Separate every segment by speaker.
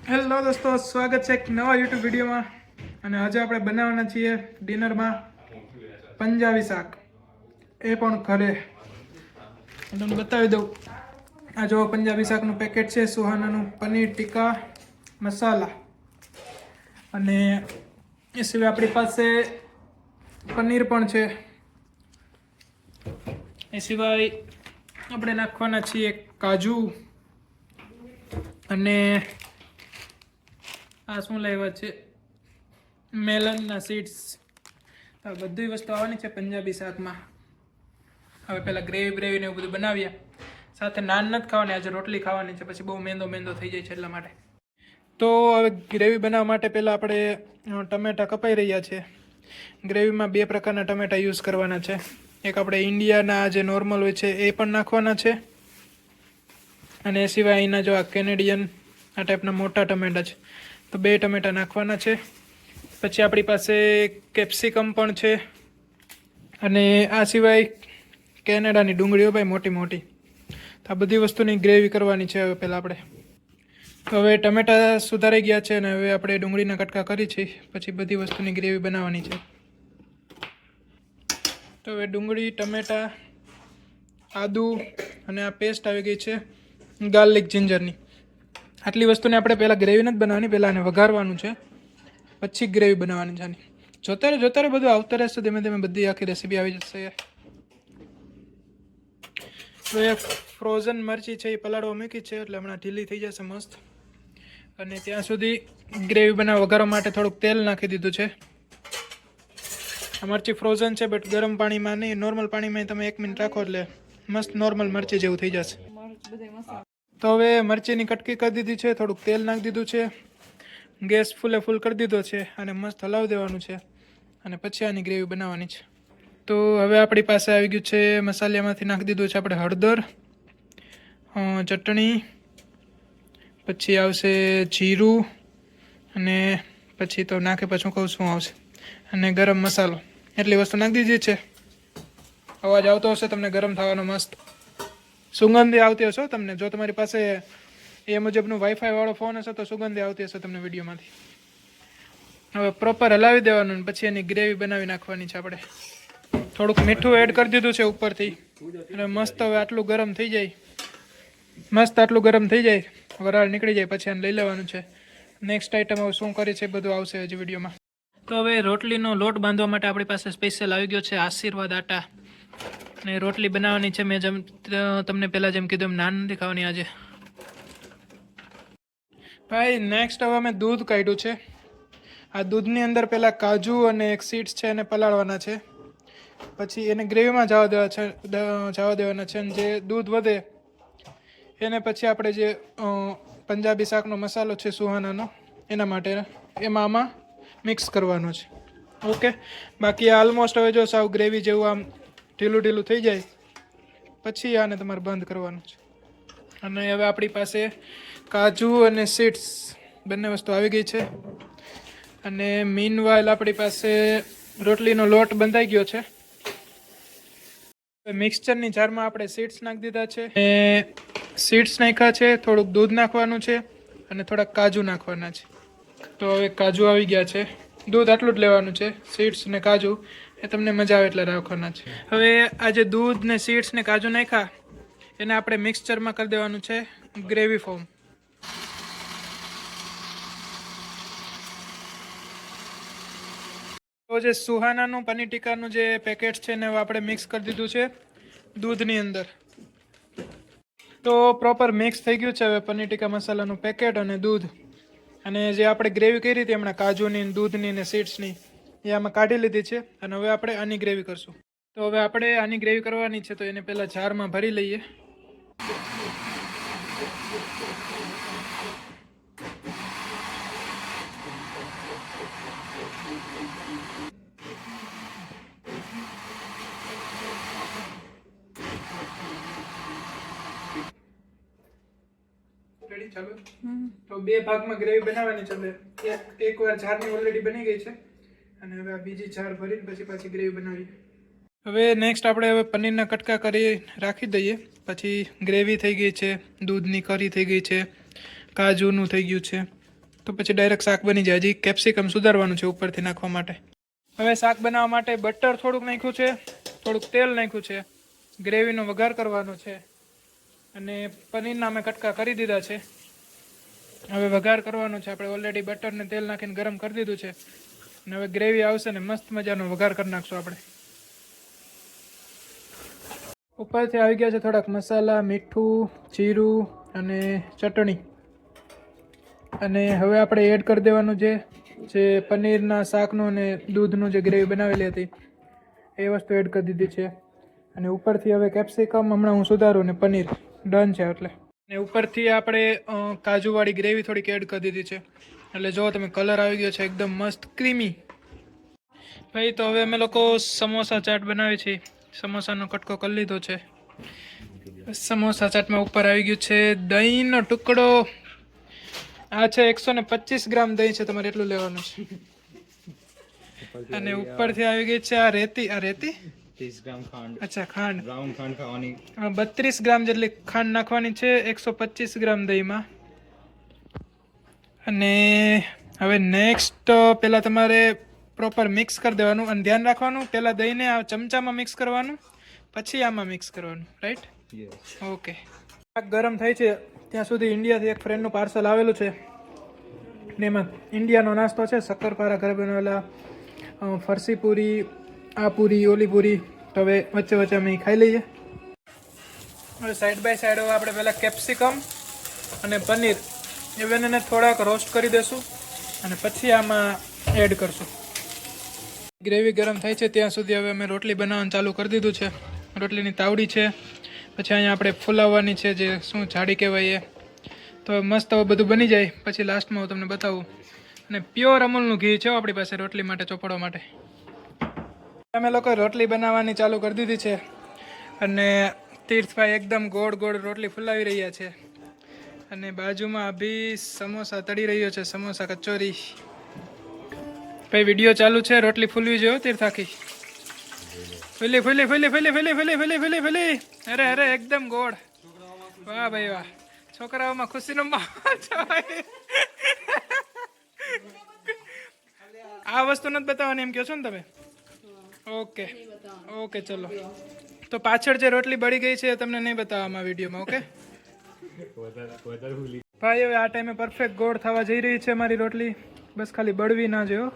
Speaker 1: Hello દોસ્તો, સ્વાગત છે એક નવા યુટ્યુબ વિડીયોમાં. અને આજે આપણે બનાવવાના છીએ ડિનરમાં પંજાબી શાક, એ પણ ઘરે. તમને બતાવી દઉં, આ જો પંજાબી શાકનું પેકેટ છે, સુહાનાનું પનીર ટિક્કા મસાલા. અને એ સિવાય આપણી પાસે પનીર પણ છે. એ સિવાય આપણે નાખવાના છીએ કાજુ અને આ શું લાવ્યા છે, મેલનના સીડ્સ. આ બધી વસ્તુ આવવાની છે પંજાબી શાકમાં. હવે પહેલાં ગ્રેવી ને એવું બધું બનાવ્યા. સાથે નાન નથી ખાવાની, આજે રોટલી ખાવાની છે, પછી બહુ મેંદો થઈ જાય છે એટલા માટે. તો હવે ગ્રેવી બનાવવા માટે પહેલાં આપણે ટમેટાં કપાઈ રહ્યા છે. ગ્રેવીમાં બે પ્રકારના ટમેટાં યુઝ કરવાના છે. એક આપણે ઇન્ડિયાના જે નોર્મલ હોય છે એ પણ નાખવાના છે, અને એ સિવાય અહીંના જો આ કેનેડિયન આ ટાઈપના મોટા ટમેટાં છે, તો બે ટમેટાં નાખવાના છે. પછી આપણી પાસે કેપ્સિકમ પણ છે, અને આ સિવાય કેનેડાની ડુંગળીઓ ભાઈ મોટી. તો આ બધી વસ્તુની ગ્રેવી કરવાની છે. હવે પહેલાં આપણે તો હવે ટમેટાં સુધારાઈ ગયા છે, અને હવે આપણે ડુંગળીના કટકા કરી છે. પછી બધી વસ્તુની ગ્રેવી બનાવવાની છે. તો હવે ડુંગળી, ટમેટાં, આદુ અને આ પેસ્ટ આવી ગઈ છે ગાર્લિક જિંજરની. આટલી વસ્તુને આપણે પહેલાં ગ્રેવી નથી બનાવવાની, પહેલાં આને વઘારવાનું છે, પછી ગ્રેવી બનાવવાની છે આની. જોતા બધું આવતા રહેશે, ધીમે બધી આખી રેસીપી આવી જશે. તો એ ફ્રોઝન મરચી છે એ પલાળવા મૂકી છે, એટલે હમણાં ઢીલી થઈ જશે મસ્ત. અને ત્યાં સુધી ગ્રેવી વઘારવા માટે થોડુંક તેલ નાખી દીધું છે. આ મરચી ફ્રોઝન છે, બટ ગરમ પાણીમાં નહીં, નોર્મલ પાણીમાં તમે 1 મિનિટ રાખો એટલે મસ્ત નોર્મલ મરચી જેવું થઈ જશે. તો હવે મરચીની કટકી કરી દીધી છે, થોડુંક તેલ નાખી દીધું છે, ગેસ ફૂલ કરી દીધો છે, અને મસ્ત હલાવી દેવાનું છે, અને પછી આની ગ્રેવી બનાવવાની છે. તો હવે આપણી પાસે આવી ગયું છે, મસાલામાંથી નાખી દીધું છે આપણે હળદર, ચટણી, પછી આવશે જીરું, અને પછી તો નાખે પછી કહું શું આવશે, અને ગરમ મસાલો. એટલી વસ્તુ નાખી દીધી છે. અવાજ આવતો હશે તમને ગરમ થવાનો, મસ્ત સુગંધી આવતી હશે તમને. જો તમારી પાસે એ મુજબનું વાઈફાઈ વાળો ફોન હશે તો સુગંધી આવતી હશે તમને વિડીયોમાંથી. હવે પ્રોપર હલાવી દેવાનું, પછી એની ગ્રેવી બનાવી નાખવાની છે આપણે. થોડુંક મીઠું એડ કરી દીધું છે ઉપરથી, અને મસ્ત હવે આટલું ગરમ થઈ જાય, વરાળ નીકળી જાય પછી આને લઈ લેવાનું છે. નેક્સ્ટ આઈટમ હવે શું કરી છે બધું આવશે હજી વિડીયોમાં. તો હવે રોટલીનો લોટ બાંધવા માટે આપણી પાસે સ્પેશિયલ આવી ગયો છે આશીર્વાદ આટા, અને રોટલી બનાવવાની છે. મેં તમને પહેલાં જેમ કીધું એમ નાન નથી ખાવાની આજે ભાઈ. નેક્સ્ટ હવે અમે દૂધ કાઢ્યું છે. આ દૂધની અંદર પહેલાં કાજુ અને એક સીડ્સ છે એને પલાળવાના છે, પછી એને ગ્રેવીમાં જવા દેવાના છે. અને જે દૂધ વધે એને પછી આપણે જે પંજાબી શાકનો મસાલો છે સુહાનાનો, એના માટે આમાં મિક્સ કરવાનો છે. ઓકે, બાકી આલમોસ્ટ હવે જો સાવ ગ્રેવી જેવું આમ ઢીલું થઈ જાય પછી આને તમારે બંધ કરવાનું છે. અને હવે આપણી પાસે કાજુ અને સીડ્સ બંને વસ્તુ આવી ગઈ છે. અને મીનવાઇલ આપણી પાસે રોટલીનો લોટ બંધાઈ ગયો છે. મિક્સચરની જારમાં આપણે સીડ્સ નાખી દીધા છે, સીડ્સ નાખ્યા છે, થોડુંક દૂધ નાખવાનું છે, અને થોડાક કાજુ નાખવાના છે. તો હવે કાજુ આવી ગયા છે. દૂધ આટલું જ લેવાનું છે, સીડ્સ ને કાજુ એ તમને મજા આવે એટલે રાખવાના છે. હવે આ જે દૂધ ને સીડ્સ ને કાજુ નાખ્યા એને આપણે મિક્સચરમાં કરી દેવાનું છે ગ્રેવી ફોર્મ. તો જે સુહાનાનું પનીર ટીક્કાનું જે પેકેટ છે ને આપણે મિક્સ કરી દીધું છે દૂધની અંદર. તો પ્રોપર મિક્સ થઈ ગયું છે હવે પનીર ટીક્કા મસાલાનું પેકેટ અને દૂધ, અને જે આપણે ગ્રેવી કરી હતી હમણાં કાજુની, દૂધની ને સીડ્સની, એ આમાં કાઢી લીધી છે. અને હવે આપણે આની ગ્રેવી કરશું. તો હવે આપણે આની ગ્રેવી કરવાની છે, તો એને પહેલાં જારમાં ભરી લઈએ. ચાલો, તો બે ભાગમાં ગ્રેવી બનાવવાની છે. એક વાર જારની ઓલરેડી બની ગઈ છે, અને હવે આ બીજી જાર ભરીને પછી પાછી ગ્રેવી બનાવી. હવે નેક્સ્ટ આપણે હવે પનીરના કટકા કરી રાખી દઈએ. પછી ગ્રેવી થઈ ગઈ છે, દૂધની કરી થઈ ગઈ છે, કાજુનું થઈ ગયું છે, તો પછી ડાયરેક્ટ શાક બની જાય. હજી કેપ્સિકમ સુધારવાનું છે ઉપરથી નાખવા માટે. હવે શાક બનાવવા માટે બટર થોડુંક નાખ્યું છે, થોડુંક તેલ નાખ્યું છે, ગ્રેવીનો વઘાર કરવાનો છે અને પનીરના અમે કટકા કરી દીધા છે. હવે વઘાર કરવાનો છે. આપણે ઓલરેડી બટર ને તેલ નાખીને ગરમ કરી દીધું છે અને હવે ગ્રેવી આવશે ને મસ્ત મજાનો વઘાર કરી નાખશું આપણે. ઉપરથી આવી ગયા છે થોડાક મસાલા, મીઠું, જીરું અને ચટણી. અને હવે આપણે એડ કરી દેવાનું છે જે પનીરના શાકનું અને દૂધનું જે ગ્રેવી બનાવેલી હતી એ વસ્તુ એડ કરી દીધી છે. અને ઉપરથી હવે કેપ્સિકમ હમણાં હું સુધારું ને પનીર ડન છે એટલે. અને ઉપરથી આપણે કાજુવાળી ગ્રેવી થોડીક એડ કરી દીધી છે એટલે જો તમે કલર આવી ગયો છે એકદમ મસ્ત ક્રીમી. ભાઈ તો હવે અમે લોકો સમોસા ચાટ બનાવી છે. સમોસાનો કટકો કરી લીધો છે. સમોસા ચાટમાં ઉપર આવી ગયું છે દહીંનો ટુકડો. આ છે 125 ગ્રામ દહીં છે, તમારે એટલું લેવાનું છે. અને ઉપરથી આવી ગઈ છે આ રેતી. આ રેતી
Speaker 2: 30 ગ્રામ ખાંડ.
Speaker 1: અચ્છા ખાંડ.
Speaker 2: બ્રાઉન ખાંડ ખાવાની.
Speaker 1: 32 ગ્રામ જેટલી ખાંડ નાખવાની છે 125 ગ્રામ દહીંમાં. અને હવે નેક્સ્ટ પહેલાં તમારે પ્રોપર મિક્સ કરી દેવાનું અને ધ્યાન રાખવાનું પહેલાં દહીંને આ ચમચામાં મિક્સ કરવાનું પછી આમાં મિક્સ કરવાનું. રાઈટ? ઓકે. શાક ગરમ થાય છે ત્યાં સુધી ઇન્ડિયાથી એક ફ્રેન્ડનું પાર્સલ આવેલું છે ને એમાં ઇન્ડિયાનો નાસ્તો છે, શક્કરપારા ઘરે બનાવેલા, ફરસી પૂરી, આ પૂરી, ઓલી પૂરી. તો હવે વચ્ચે વચ્ચે અમે ખાઈ લઈએ. હવે સાઈડ બાય સાઈડ હવે આપણે પહેલાં કેપ્સિકમ અને પનીર એ બંનેને થોડાક રોસ્ટ કરી દેશું અને પછી આમાં એડ કરશું. ગ્રેવી ગરમ થાય છે ત્યાં સુધી હવે અમે રોટલી બનાવવાનું ચાલુ કરી દીધું છે. રોટલીની તાવડી છે, પછી અહીંયા આપણે ફુલાવવાની છે જે શું જાડી કહેવાય એ. તો મસ્ત હવે બધું બની જાય પછી લાસ્ટમાં હું તમને બતાવું. અને પ્યોર અમૂલનું ઘી છે આપણી પાસે રોટલી માટે ચોપડવા માટે. અમે લોકો રોટલી બનાવવાની ચાલુ કરી દીધી છે અને તીર્થભાઈ એકદમ ગોળ ગોળ રોટલી ફુલાવી રહ્યા છે અને બાજુમાં અભી સમોસા તળી રહ્યો છે, સમોસા કચોરી. ભાઈ વિડીયો ચાલુ છે, રોટલી ફૂલવી જોઈએ તીર્થ આખી. ફૂલી ફૂલી ફૂલી ફૂલી ફૂલી ફૂલી ફૂલી ફૂલી ફૂલી. અરે અરે એકદમ ગોળ. વાહ ભાઈ વાહ, છોકરાઓમાં ખુશીનો માહોલ છે ભાઈ. આ વસ્તુ નથી બતાવવાની એમ કહો છો ને તમે? ઓકે ઓકે ચલો. તો પાછળ જે રોટલી બળી ગઈ છે એ તમને નહીં બતાવવામાં વિડીયોમાં. ઓકે ભાઈ હવે આ ટાઈમે પરફેક્ટ ગોળ થવા જઈ રહી છે મારી રોટલી. બસ ખાલી બળવી ના જોયો.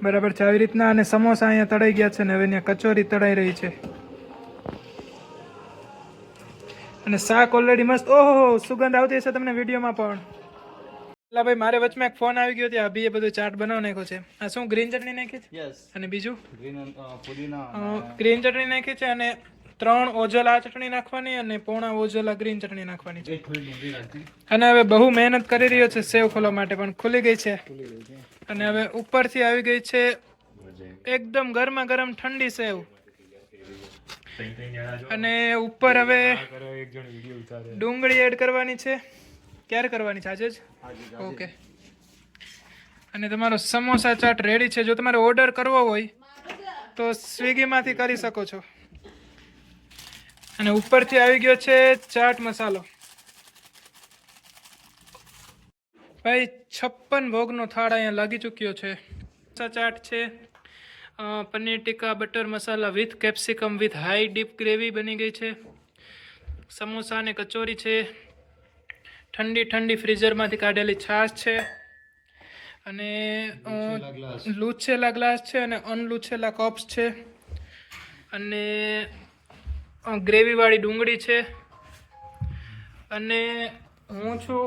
Speaker 1: બરાબર છે આવી રીતના. અને સમોસા અહીંયા તળાઈ ગયા છે ને હવે અહીંયા કચોરી તળાઈ રહી છે અને શાક ઓલરેડી મસ્ત. ઓહો સુગંધ આવતી હશે તમને વિડીયોમાં પણ. એટલે ભાઈ મારે વચમાં એક ફોન આવી ગયો ત્યાં અભી એ બધું ચાટ બનાવી નાખ્યો છે. આ શું ગ્રીન ચટણી નાખી છે? અને બીજું ગ્રીન ચટણી નાખી છે અને 3 ઓજલ આ ચટણી નાખવાની અને પોણા ઓજલ આ ગ્રીન ચટણી નાખવાની છે. અને હવે બહુ મહેનત કરી રહ્યો છે સેવ ખોલવા માટે પણ ખુલી ગઈ છે. અને હવે ઉપરથી આવી ગઈ છે એકદમ ગરમા ગરમ ઠંડી સેવ. અને ઉપર હવે ડુંગળી એડ કરવાની છે. ક્યારે કરવાની છે? આજે જ? ઓકે. અને તમારો સમોસા ચાટ રેડી છે. જો તમારે ઓર્ડર કરવો હોય તો સ્વિગીમાંથી કરી શકો છો. અને ઉપરથી આવી ગયો છે ચાટ મસાલો. ભાઈ 56 ભોગનો થાળ અહીંયા લાગી ચૂક્યો છે. ચાટ છે, paneer tikka butter masala with capsicum with high deep gravy બની ગઈ છે. સમોસા અને કચોરી છે. ઠંડી ઠંડી ફ્રીઝરમાંથી કાઢેલી છાશ છે અને લૂછેલા ગ્લાસ છે અને અનલૂછેલા કપ્સ છે અને ગ્રેવીવાળી ડુંગળી છે અને હું છું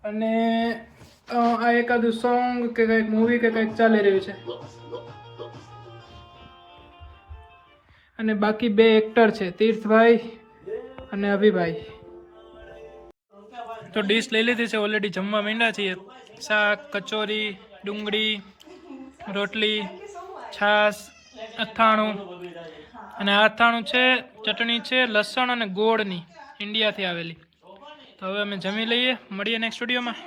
Speaker 1: અને આ એકાદું સોંગ કે કંઈક મૂવી કે કંઈક ચાલી રહ્યું છે અને બાકી 2 એક્ટર છે, તીર્થભાઈ અને અભિભાઈ. તો ડીશ લઈ લીધી છે, ઓલરેડી જમવા માંડ્યા છીએ. શાક, કચોરી, ડુંગળી, રોટલી, છાશ, અથાણું. અને આ અથાણું છે, ચટણી છે લસણ અને ગોળની, ઇન્ડિયાથી આવેલી. તો હવે અમે જમી લઈએ, મળીએ નેક્સ્ટ સ્ટુડિયોમાં.